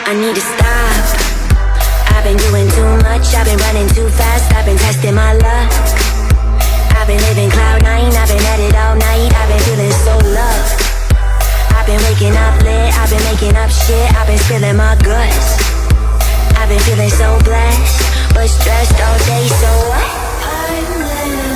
I need to stop. I've been doing too much, I've been running too fast, I've been testing my luck. I've been living cloud nine, I've been at it all night, I've been feeling so loved. I've been waking up lit, I've been making up shit, I've been spilling my guts. I've been feeling so blessed, but stressed all day, so what? I'm living